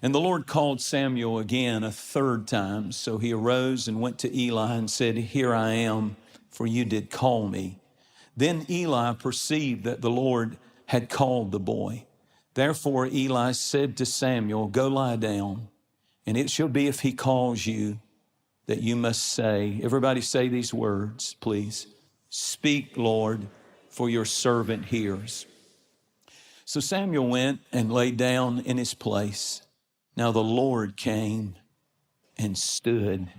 And the Lord called Samuel again a third time. So he arose and went to Eli and said, "Here I am, for you did call me." Then Eli perceived that the Lord had called the boy. Therefore Eli said to Samuel, "Go lie down, and it shall be if he calls you that you must say," everybody say these words, please. "Speak, Lord, for your servant hears." So Samuel went and lay down in his place. Now the Lord came and stood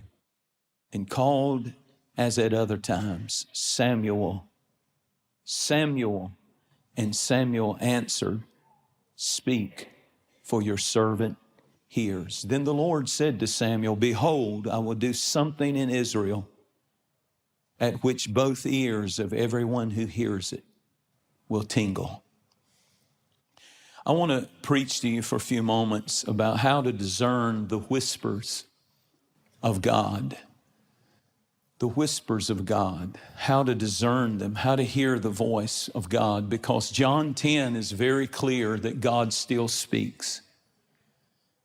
and called as at other times, "Samuel, Samuel." And Samuel answered, "Speak, for your servant hears." Then the Lord said to Samuel, "Behold, I will do something in Israel at which both ears of everyone who hears it will tingle." I want to preach to you for a few moments about how to discern the whispers of God. The whispers of God, how to discern them, how to hear the voice of God, because John 10 is very clear that God still speaks.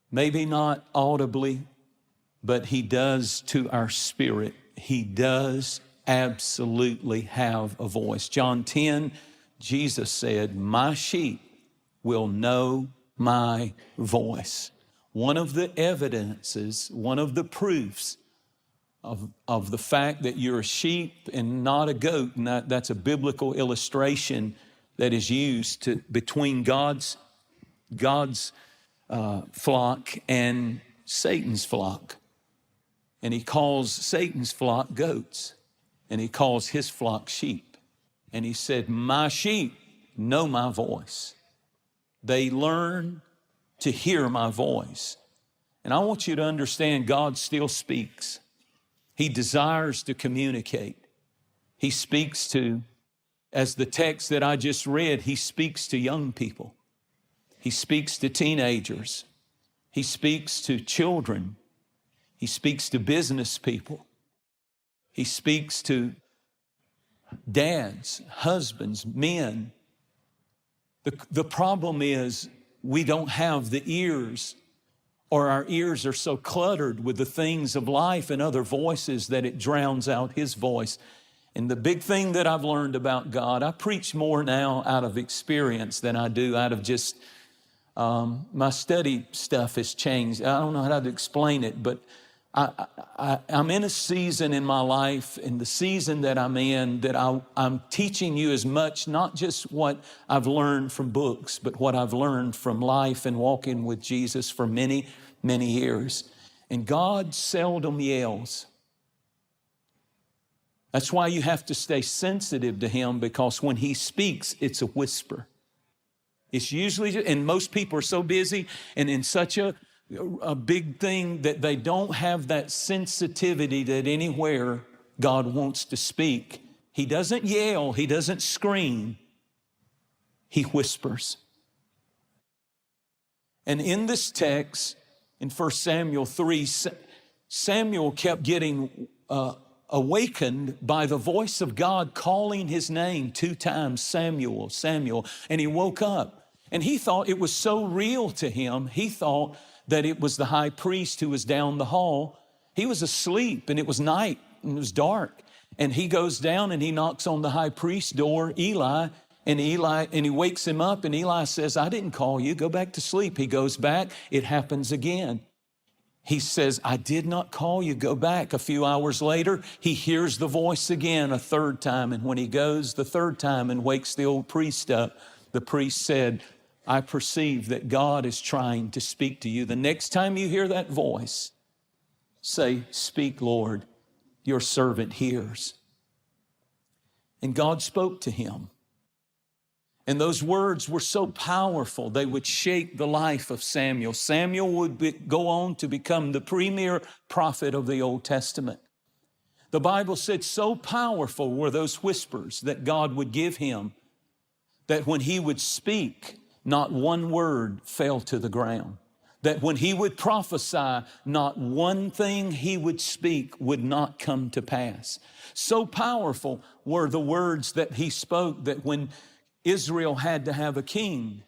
Maybe not audibly, but he does to our spirit. He does absolutely have a voice. John 10, Jesus said, "My sheep will know my voice." One of the evidences, one of the proofs of the fact that you're a sheep and not a goat, and that's a biblical illustration that is used between God's flock and Satan's flock. And he calls Satan's flock goats, and he calls his flock sheep. And he said, "My sheep know my voice. They learn to hear my voice." And I want you to understand, God still speaks. He desires to communicate. He speaks to, as the text that I just read, he speaks to young people. He speaks to teenagers. He speaks to children. He speaks to business people. He speaks to dads, husbands, men. The problem is we don't have the ears, or our ears are so cluttered with the things of life and other voices that it drowns out his voice. And the big thing that I've learned about God, I preach more now out of experience than I do out of just, my study stuff has changed. I don't know how to explain it, but I'm in a season in my life, in the season that I'm in, that I'm teaching you as much, not just what I've learned from books, but what I've learned from life and walking with Jesus for many, many years. And God seldom yells. That's why you have to stay sensitive to him, because when he speaks, it's a whisper. It's usually, and most people are so busy and in such a big thing that they don't have that sensitivity that anywhere God wants to speak. He doesn't yell, he doesn't scream, he whispers. And in this text, in 1 Samuel 3, Samuel kept getting awakened by the voice of God calling his name 2 times, "Samuel, Samuel." And he woke up, and he thought it was so real to him. He thought that it was the high priest who was down the hall. He was asleep, and it was night, and it was dark. And he goes down and he knocks on the high priest's door, Eli, and he wakes him up, and Eli says, "I didn't call you, go back to sleep." He goes back, it happens again. He says, "I did not call you, go back." A few hours later, he hears the voice again a third time. And when he goes the third time and wakes the old priest up, the priest said, "I perceive that God is trying to speak to you. The next time you hear that voice, say, 'Speak, Lord, your servant hears.'" And God spoke to him. And those words were so powerful, they would shake the life of Samuel. Samuel would go on to become the premier prophet of the Old Testament. The Bible said so powerful were those whispers that God would give him, that when he would speak, not one word fell to the ground. That when he would prophesy, not one thing he would speak would not come to pass. So powerful were the words that he spoke, that when Israel had to have a king,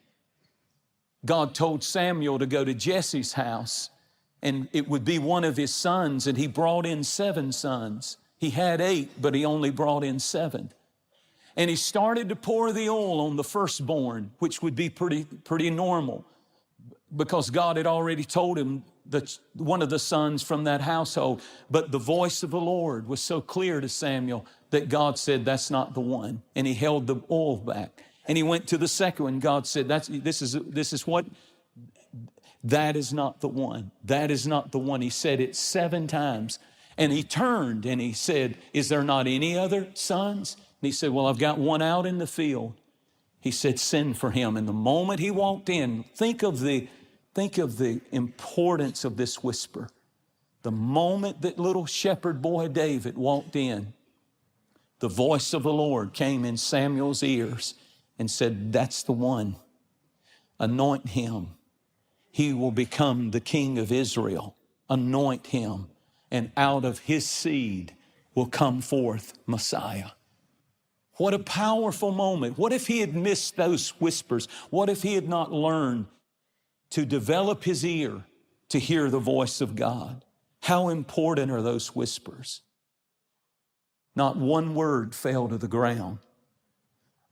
God told Samuel to go to Jesse's house, and it would be one of his sons, and he brought in 7 sons. He had 8, but he only brought in 7. And he started to pour the oil on the firstborn, which would be pretty normal, because God had already told him that one of the sons from that household. But the voice of the Lord was so clear to Samuel that God said, that's not the one. And he held the oil back. And he went to the second one. God said, this is what, that is not the one. That is not the one. He said it 7 times. And he turned and he said, is there not any other sons? And he said, well, I've got one out in the field. He said, send for him. And the moment he walked in, think of the importance of this whisper. The moment that little shepherd boy David walked in, the voice of the Lord came in Samuel's ears and said, that's the one. Anoint him. He will become the king of Israel. Anoint him. And out of his seed will come forth Messiah. What a powerful moment. What if he had missed those whispers? What if he had not learned to develop his ear to hear the voice of God? How important are those whispers? Not one word fell to the ground.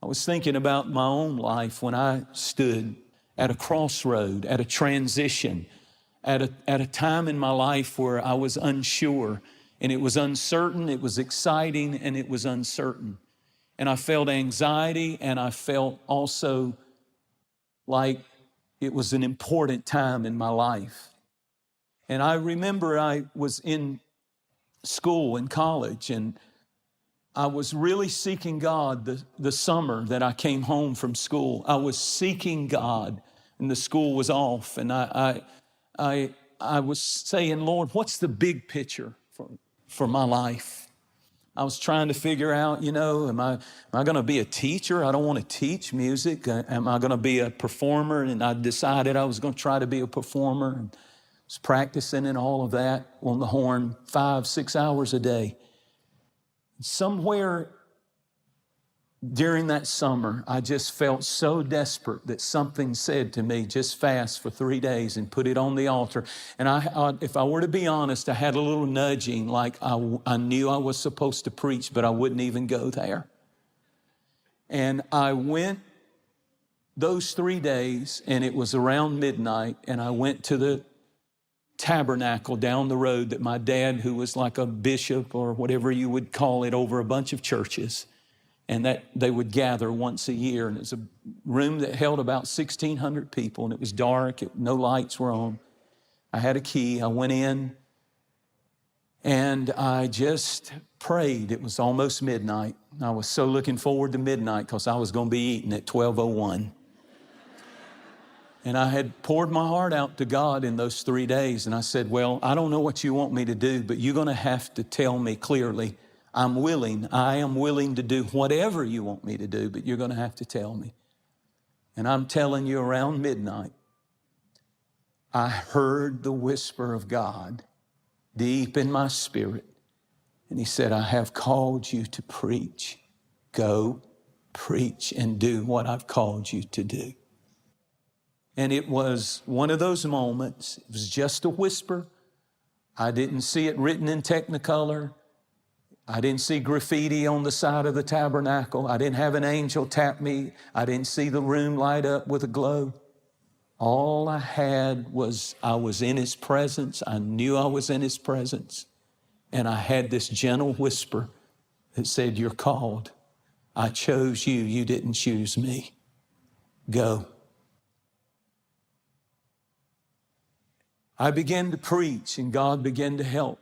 I was thinking about my own life when I stood at a crossroad, at a transition, at a time in my life where I was unsure, and it was uncertain, it was exciting, and it was uncertain. And I felt anxiety, and I felt also like it was an important time in my life. And I remember I was in school, in college, and I was really seeking God the summer that I came home from school. I was seeking God, and the school was off, and I was saying, Lord, what's the big picture for my life? I was trying to figure out, am I going to be a teacher? I don't want to teach music. Am I going to be a performer? And I decided I was going to try to be a performer. And was practicing and all of that on the horn 5-6 hours a day. Somewhere during that summer, I just felt so desperate that something said to me, just fast for 3 days and put it on the altar. And if I were to be honest, I had a little nudging, like I knew I was supposed to preach, but I wouldn't even go there. And I went those 3 days, and it was around midnight, and I went to the tabernacle down the road that my dad, who was like a bishop or whatever you would call it, over a bunch of churches, and that they would gather once a year. And it was a room that held about 1,600 people, and it was dark, no lights were on. I had a key, I went in, and I just prayed. It was almost midnight. I was so looking forward to midnight because I was going to be eating at 12:01. And I had poured my heart out to God in those 3 days, and I said, well, I don't know what you want me to do, but you're going to have to tell me clearly. I am willing to do whatever you want me to do, but you're going to have to tell me. And I'm telling you, around midnight, I heard the whisper of God deep in my spirit. And he said, I have called you to preach. Go preach and do what I've called you to do. And it was one of those moments. It was just a whisper. I didn't see it written in Technicolor. I didn't see graffiti on the side of the tabernacle. I didn't have an angel tap me. I didn't see the room light up with a glow. All I had was I was in his presence. I knew I was in his presence. And I had this gentle whisper that said, you're called. I chose you. You didn't choose me. Go. I began to preach, and God began to help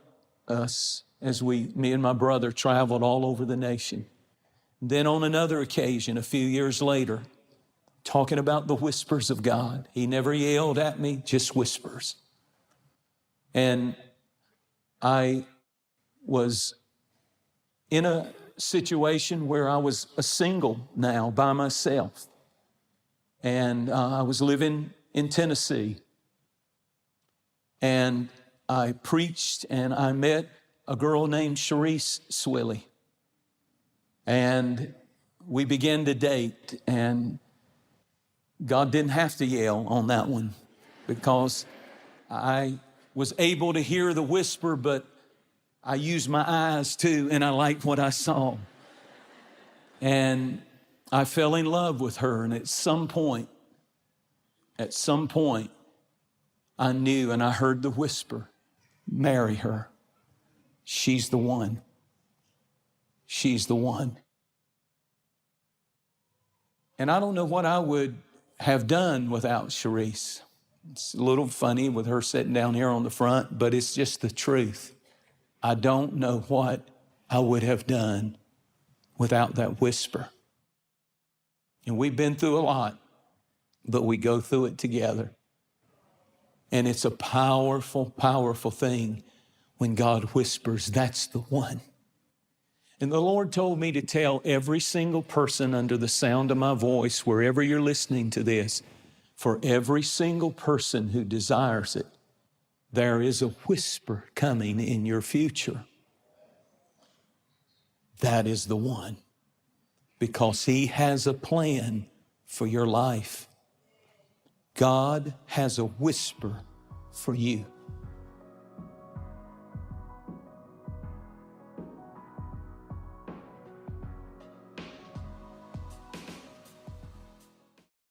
us as me and my brother traveled all over the nation. Then on another occasion, a few years later, talking about the whispers of God. He never yelled at me, just whispers. And I was in a situation where I was a single now by myself. And I was living in Tennessee. And I preached, and I met a girl named Sharice Swilly. And we began to date, and God didn't have to yell on that one because I was able to hear the whisper, but I used my eyes too, and I liked what I saw. And I fell in love with her, and at some point, I knew and I heard the whisper, marry her. She's the one. She's the one. And I don't know what I would have done without Sharice. It's a little funny with her sitting down here on the front, but it's just the truth. I don't know what I would have done without that whisper. And we've been through a lot, but we go through it together. And it's a powerful, powerful thing when God whispers, that's the one. And the Lord told me to tell every single person under the sound of my voice, wherever you're listening to this, for every single person who desires it, there is a whisper coming in your future. That is the one, because He has a plan for your life. God has a whisper for you.